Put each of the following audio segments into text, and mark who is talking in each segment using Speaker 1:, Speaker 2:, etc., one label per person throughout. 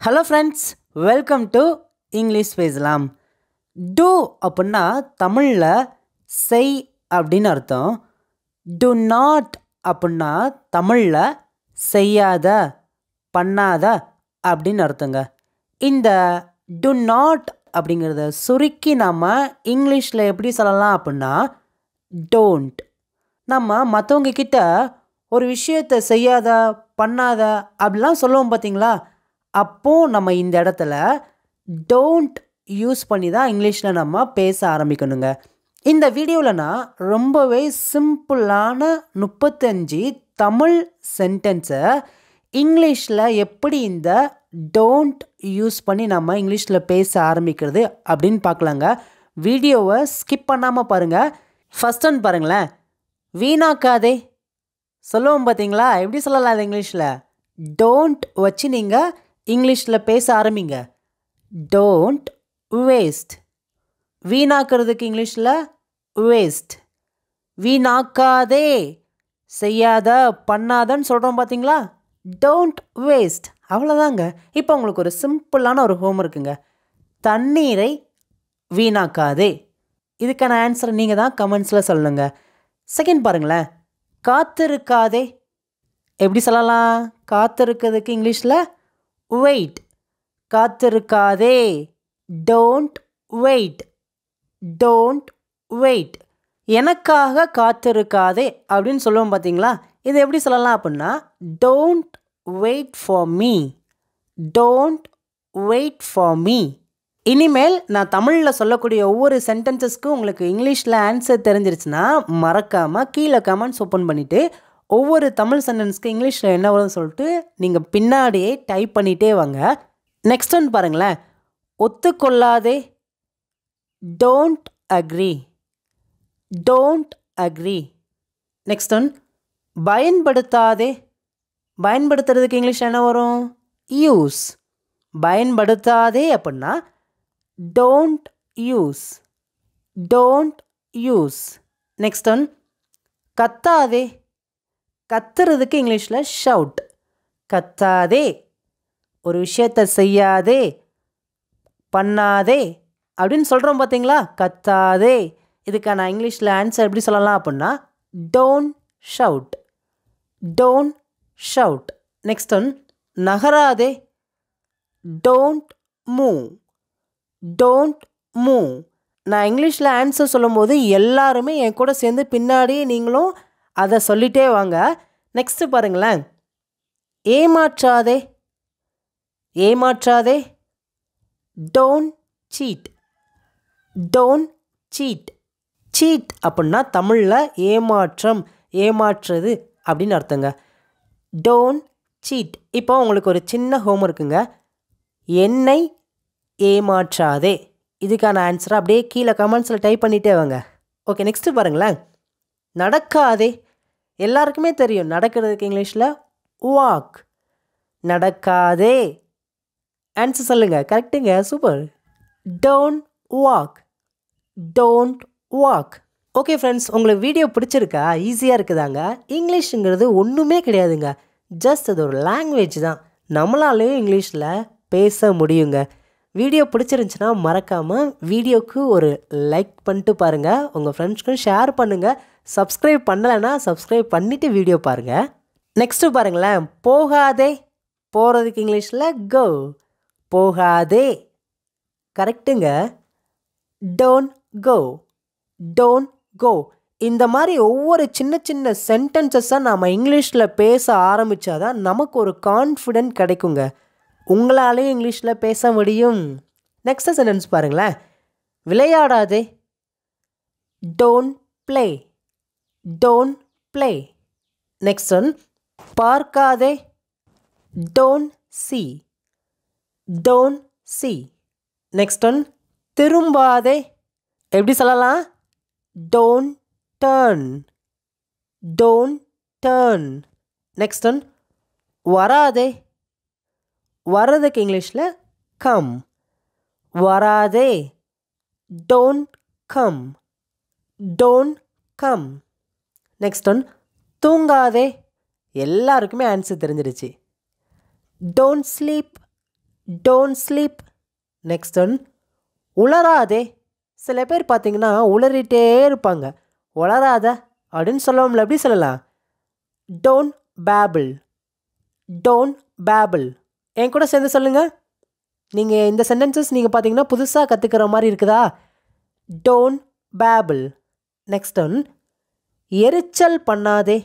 Speaker 1: Hello friends, welcome to English பேசலாம். Two அப்படின்னா தமிழில் செய் அப்படின்னு அர்த்தம். டு நாட் அப்படின்னா தமிழில் செய்யாத, பண்ணாத அப்படின்னு அர்த்தங்க. இந்த டு நாட் அப்படிங்கிறத சுருக்கி நம்ம இங்கிலீஷில் எப்படி சொல்லலாம் அப்படின்னா டோன்ட். நம்ம மற்றவங்க கிட்ட ஒரு விஷயத்தை செய்யாத, பண்ணாத அப்படிலாம் சொல்லுவோம் பார்த்தீங்களா? அப்போது நம்ம இந்த இடத்துல டோன்ட் யூஸ் பண்ணி தான் இங்கிலீஷில் நம்ம பேச ஆரம்பிக்கணுங்க. இந்த வீடியோவில் நான் ரொம்பவே சிம்பிளான 35 தமிழ் சென்டென்ஸை இங்கிலீஷில் எப்படி இந்த டோன்ட் யூஸ் பண்ணி நம்ம இங்கிலீஷில் பேச ஆரம்பிக்கிறது அப்படின்னு பார்க்கலாங்க. வீடியோவை ஸ்கிப் பண்ணாமல் பாருங்கள். ஃபஸ்ட் ஒன் பாருங்களேன், வீணாக்காதே சொல்லுவோம் பார்த்தீங்களா? எப்படி சொல்லலாம் அது இங்கிலீஷில்? டோன்ட் வச்சு நீங்கள் இங்கிலீஷில் பேச ஆரம்பிங்க. Don't waste. வீணாக்கிறதுக்கு இங்கிலீஷில் வேஸ்ட். வீணாக்காதே, செய்யாத, பண்ணாதன்னு சொல்கிறோம் பார்த்தீங்களா? Don't waste. அவ்வளோதாங்க. இப்போ உங்களுக்கு ஒரு சிம்பிளான ஒரு ஹோம் இருக்குங்க. தண்ணீரை வீணாக்காதே. இதுக்கான ஆன்சர் நீங்கள் தான் கமெண்ட்ஸில் சொல்லுங்க. செகண்ட் பாருங்களேன், காத்திருக்காதே. எப்படி சொல்லலாம்? காத்திருக்கிறதுக்கு இங்கிலீஷில் வெயிட். காத்திருக்காதே. Don't wait. Don't wait. எனக்காக காத்திருக்காதே அப்படின்னு சொல்லுவோம் பார்த்தீங்களா? இது எப்படி சொல்லலாம் அப்படின்னா don't wait for me. Don't wait for me. இனிமேல் நான் தமிழில் சொல்லக்கூடிய ஒவ்வொரு சென்டென்சஸ்க்கும் உங்களுக்கு இங்கிலீஷில் ஆன்சர் தெரிஞ்சிருச்சுன்னா மறக்காமல் கீழே கமெண்ட்ஸ் ஓப்பன் பண்ணிவிட்டு ஒவ்வொரு தமிழ் சென்டென்ஸ்க்கு இங்கிலீஷில் என்ன வரும்னு சொல்லிட்டு நீங்கள் பின்னாடியே டைப் பண்ணிகிட்டே வாங்க. நெக்ஸ்ட் ஒன் பாருங்களேன், ஒத்துக்கொள்ளாதே. Don't agree. Don't agree. Next one பயன்படுத்தாதே. பயன்படுத்துறதுக்கு இங்கிலீஷ் என்ன வரும்? யூஸ். பயன்படுத்தாதே அப்படின்னா don't use. Don't use. Next one கத்தாதே. கத்துறதுக்கு இங்கிலீஷில் ஷவுட். கத்தாதே. ஒரு விஷயத்தை செய்யாதே, பண்ணாதே அப்படின்னு சொல்கிறோம் பார்த்தீங்களா? கத்தாதே. இதுக்கான இங்கிலீஷில் ஆன்சர் எப்படி சொல்லலாம் அப்படின்னா don't shout. Don't shout. Next one நகராதே. Don't move. Don't move. நான் இங்கிலீஷில் ஆன்சர் சொல்லும்போது எல்லாருமே என் கூட சேர்ந்து பின்னாடி நீங்களும் அதை சொல்லிகிட்டே வாங்க. நெக்ஸ்ட்டு பாருங்களேன், ஏமாற்றாதே. ஏமாற்றாதே. Don't cheat. Don't cheat. Cheat அப்படின்னா தமிழில் ஏமாற்றம், ஏமாற்றுறது அப்படின்னு அர்த்தங்க. Don't seat. இப்போ உங்களுக்கு ஒரு சின்ன ஹோம் இருக்குங்க. என்னை ஏமாற்றாதே. இதுக்கான ஆன்சரை அப்படியே கீழே கமெண்ட்ஸில் டைப் பண்ணிகிட்டே வாங்க. ஓகே, நெக்ஸ்ட்டு பாருங்களேன், நடக்காதே. எல்லாருக்குமே தெரியும் நடக்கிறதுக்கு இங்கிலீஷில் வாக். நடக்காதே. ஆன்சர் சொல்லுங்கள். கரெக்டுங்க, super. Don't walk. Don't walk. Okay friends, உங்களுக்கு வீடியோ பிடிச்சிருக்கா? ஈஸியாக இருக்குதாங்க. இங்கிலீஷுங்கிறது ஒன்றுமே கிடையாதுங்க. ஜஸ்ட் அது ஒரு லாங்குவேஜ் தான். நம்மளாலேயும் இங்கிலீஷில் பேச முடியுங்க. வீடியோ பிடிச்சிருந்துச்சுன்னா மறக்காமல் வீடியோவுக்கு ஒரு லைக் பண்ணிட்டு பாருங்கள். உங்கள் ஃப்ரெண்ட்ஸ்க்கும் ஷேர் பண்ணுங்கள். சப்ஸ்கிரைப் பண்ணலைன்னா சப்ஸ்கிரைப் பண்ணிவிட்டு வீடியோ பாருங்கள். நெக்ஸ்ட்டு பாருங்களேன், போகாதே. போகிறதுக்கு இங்கிலீஷில் கோ. போகாதே. கரெக்டுங்க. Don't go. Don't go. இந்த மாதிரி ஒவ்வொரு சின்ன சின்ன சென்டென்சஸை நாம் இங்கிலீஷில் பேச ஆரம்பித்தாதான் நமக்கு ஒரு கான்ஃபிடென்ட் கிடைக்குங்க. உங்களாலேயும் இங்கிலீஷில் பேச முடியும். நெக்ஸ்ட் சென்டென்ஸ் பாருங்களேன், விளையாடாதே. Don't play. Don't play. Next one பார்க்காதே. Don't see. Don't see. Next one திரும்பாதே. எப்படி சொல்லலாம்? Don't turn. Don't turn. Next one வராதே. வர்றதுக்கு இங்கிலீஷில் கம். வராதே. Don't come. Don't come. Next one தூங்காதே. எல்லாருக்குமே ஆன்சர் தெரிஞ்சிருச்சு. Don't sleep. Don't sleep. Next one உளராதே. சில பேர் பார்த்தீங்கன்னா உளறிட்டே இருப்பாங்க. உளராத அப்படின்னு சொல்லுவோம்ல, எப்படி சொல்லலாம்? Don't babble. Don't babble. என் கூட சேர்ந்து சொல்லுங்கள். நீங்கள் இந்த சென்டென்சஸ் நீங்கள் பார்த்தீங்கன்னா புதுசாக கற்றுக்கிற மாதிரி இருக்குதா? Don't payable. நெக்ஸ்ட் ஒன் எரிச்சல் பண்ணாதே.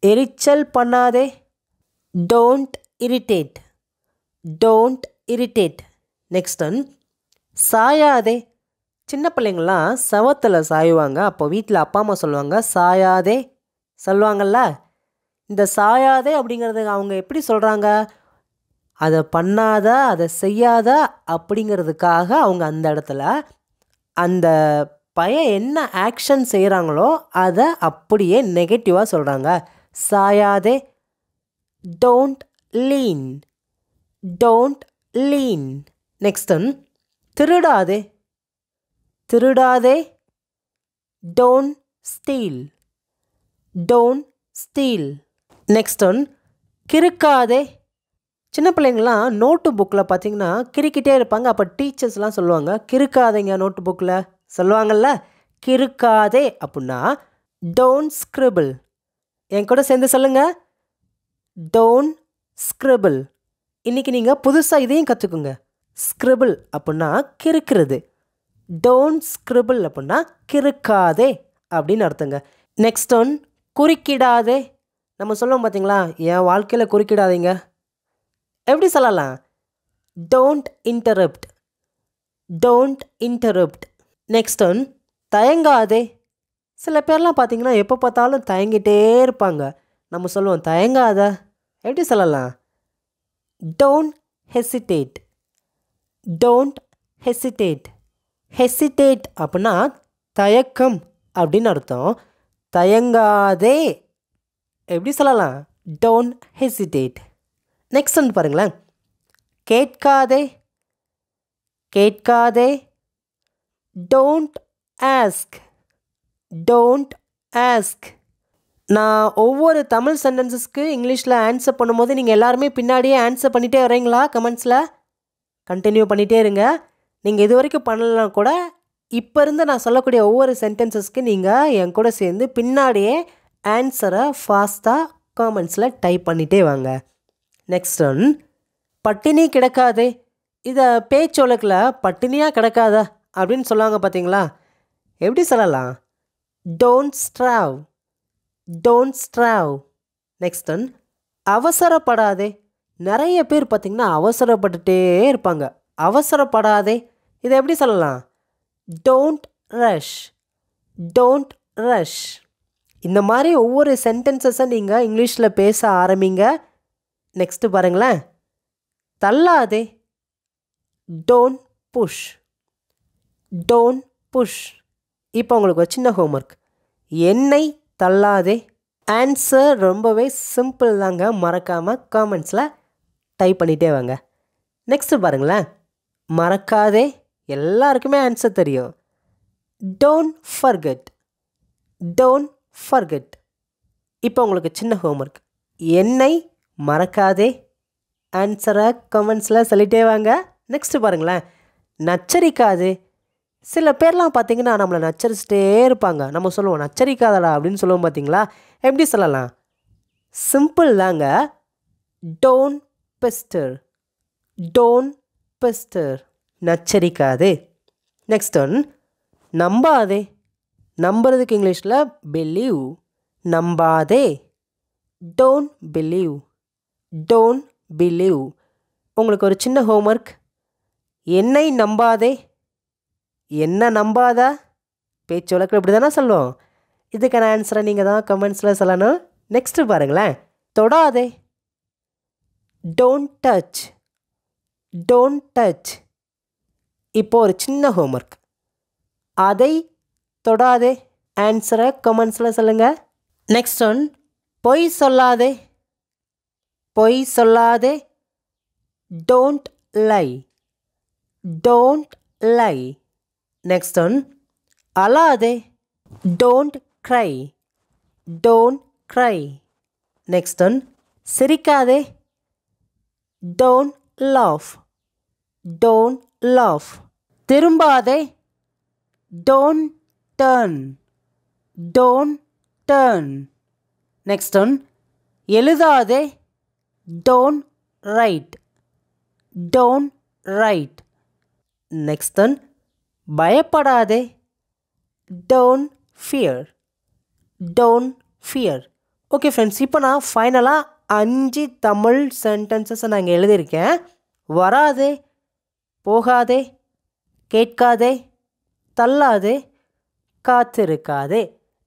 Speaker 1: எரிச்சல் பண்ணாதே. Don't irritate. Don't irritate. Next one சாயாதே. சின்ன பிள்ளைங்கள்லாம் சவத்தில் சாயுவாங்க. அப்போ வீட்டில் அப்பா அம்மா சொல்லுவாங்க சாயாதே சொல்லுவாங்கள்ல. இந்த சாயாதே அப்படிங்கிறது அவங்க எப்படி சொல்கிறாங்க? அதை பண்ணாத, அதை செய்யாத அப்படிங்கிறதுக்காக அவங்க அந்த இடத்துல அந்த பையன் என்ன ஆக்ஷன் செய்கிறாங்களோ அதை அப்படியே நெகட்டிவாக சொல்கிறாங்க. சாயாதே. Don't lean. Don't lean. Next one திருடாதே. திருடாதே. Don't steal. Don't steal. Next one கிறுக்காதே. சின்ன பிள்ளைங்களாம் நோட்டு புக்கில் பார்த்தீங்கன்னா கிறுக்கிட்டே இருப்பாங்க. அப்போ டீச்சர்ஸ்லாம் சொல்லுவாங்க கிறுக்காதீங்க நோட்டு புக்கில் சொல்லுவாங்கள்ல. கிறுக்காதே அப்படின்னா டோன்ட் ஸ்கிரிபிள். என் கூட சேர்ந்து சொல்லுங்கள். Don't scribble. இன்றைக்கி நீங்கள் புதுசாக இதையும் கற்றுக்குங்க. ஸ்கிரிபிள் அப்படின்னா கிறுக்கிறது. டோன்ட் ஸ்கிரிபிள் அப்படின்னா கிறுக்காதே அப்படின்னு அர்த்தங்க. Next one குறுக்கிடாதே. நம்ம சொல்லுவோம் பார்த்தீங்களா, என் வாழ்க்கையில் குறுக்கிடாதீங்க. எப்படி சொல்லலாம்? Don't interrupt. Don't interrupt. Next one தயங்காதே. சில பேர்லாம் பார்த்தீங்கன்னா எப்போ பார்த்தாலும் தயங்கிட்டே இருப்பாங்க. நம்ம சொல்லுவோம் தயங்காத. எப்படி சொல்லலாம்? Don't hesitate. Don't hesitate. Hesitate அப்படின்னா தயக்கம் அப்படின்னு அர்த்தம். தயங்காதே எப்படி சொல்லலாம்? Don't hesitate. நெக்ஸ்ட் ஒன்று பாருங்களேன். கேட்காதே. கேட்காதே. Don't ask. Don't ask. நான் ஒவ்வொரு தமிழ் சென்டென்சஸ்க்கு இங்கிலீஷில் ஆன்சர் பண்ணும்போது நீங்கள் எல்லாருமே பின்னாடியே ஆன்சர் பண்ணிகிட்டே வரீங்களா? கமெண்ட்ஸில் கண்டினியூ பண்ணிகிட்டே இருங்க. நீங்கள் இது வரைக்கும் பண்ணலாம் கூட இப்போ இருந்து நான் சொல்லக்கூடிய ஒவ்வொரு சென்டென்சஸ்க்கு நீங்கள் என் கூட சேர்ந்து பின்னாடியே ஆன்சரை ஃபாஸ்ட்டாக காமெண்ட்ஸில் டைப் பண்ணிகிட்டே வாங்க. நெக்ஸ்ட் ஒன் பட்டினி கிடக்காதே. இதை பேச்சு வழக்கில் பட்டினியாக கிடக்காத அப்படின்னு சொல்லுவாங்க பார்த்தீங்களா? எப்படி சொல்லலாம்? Don't stray. Don't stray. Next one அவசரப்படாதே. நிறைய பேர் பார்த்திங்கன்னா அவசரப்பட்டுட்டே இருப்பாங்க. அவசரப்படாதே இதை எப்படி சொல்லலாம்? Don't rush. Don't rush. இந்த மாதிரி ஒவ்வொரு சென்டென்சஸை நீங்கள் இங்கிலீஷில் பேச ஆரம்பிங்க. நெக்ஸ்ட்டு பாருங்களேன். தள்ளாதே. Don't push. Don't push. இப்போ உங்களுக்கு ஒரு சின்ன ஹோம்ஒர்க். என்னை தள்ளாதே. ஆன்சர் ரொம்பவே சிம்பிள் தாங்க. மறக்காமல் காமெண்ட்ஸில் டைப் பண்ணிகிட்டே வாங்க. நெக்ஸ்ட்டு பாருங்களேன். மறக்காதே. எல்லாருக்குமே ஆன்சர் தெரியும். Don't forget. Don't forget. இப்போ உங்களுக்கு சின்ன ஹோம்ஒர்க். என்னை மறக்காதே. ஆன்சரை கமெண்ட்ஸில் சொல்லிட்டே வாங்க. நெக்ஸ்ட்டு பாருங்களேன். நச்சரிக்காதே. சில பேர்லாம் பார்த்தீங்கன்னா நம்மளை நச்சரிச்சிட்டே இருப்பாங்க. நம்ம சொல்லுவோம் நச்சரிக்காதடா அப்படின்னு சொல்லுவோம் பார்த்தீங்களா? எப்படி சொல்லலாம்? சிம்பிள் தாங்க. Don't pester. Don't pester. நச்சரிக்காதே. நெக்ஸ்ட் ஒன் நம்பாதே. நம்புறதுக்கு இங்கிலீஷில் பிலீவ். நம்பாதே. Don't believe. Don't believe. உங்களுக்கு ஒரு சின்ன ஹோம்ஒர்க். என்னை நம்பாதே. என்ன நம்பாதா? பேச்சு வழக்கில் இப்படி தானே சொல்லுவோம். இதுக்கான ஆன்சரை நீங்கள் தான் கமெண்ட்ஸில் சொல்லணும். நெக்ஸ்ட்டு பாருங்களேன். தொடாதே. Don't touch. Don't touch. இப்போ ஒரு சின்ன ஹோம்ஒர்க். அதை தொடாதே. ஆன்சரை கமெண்ட்ஸில் சொல்லுங்கள். நெக்ஸ்ட் ஒன் பொய் சொல்லாதே. பொய் சொல்லாதே. Don't lie. Don't lie. Next one அழாதே. Don't cry. Don't cry. Next one சிரிக்காதே. Don't laugh. Don't laugh. திரும்பாதே. Don't turn. Don't turn. Next one. எழுதாதே. Don't write. Don't write. Next one. பயப்படாதே. Don't fear. Don't fear. Okay friends, இப்போ நான் ஃபைனலாக 5 தமிழ் சென்டென்சஸை நான் இங்கே எழுதியிருக்கேன். வராதே, போகாதே, கேட்காதே, தள்ளாதே, காத்திருக்காதே.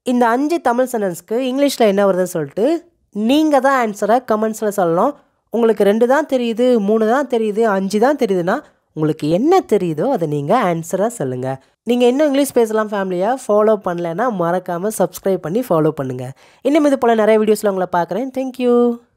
Speaker 1: இந்த 5 தமிழ் சென்டென்ஸ்க்கு இங்கிலீஷில் என்ன வருதுன்னு சொல்லிட்டு நீங்கள் தான் ஆன்சரை கமெண்ட்ஸில் சொல்லணும். உங்களுக்கு 2 தான் தெரியுது, 3 தான் தெரியுது, 5 தான் தெரியுதுன்னா உங்களுக்கு என்ன தெரியுதோ அதை நீங்கள் ஆன்சராக சொல்லுங்கள். நீங்கள் இன்னும் இங்கிலீஷ் பேசலாம் ஃபேமிலியாக ஃபாலோ பண்ணலைன்னா மறக்காமல் சப்ஸ்கிரைப் பண்ணி ஃபாலோ பண்ணுங்கள். இன்னும் இது போல் நிறைய வீடியோஸில் உங்களை பார்க்குறேன். தேங்க்யூ.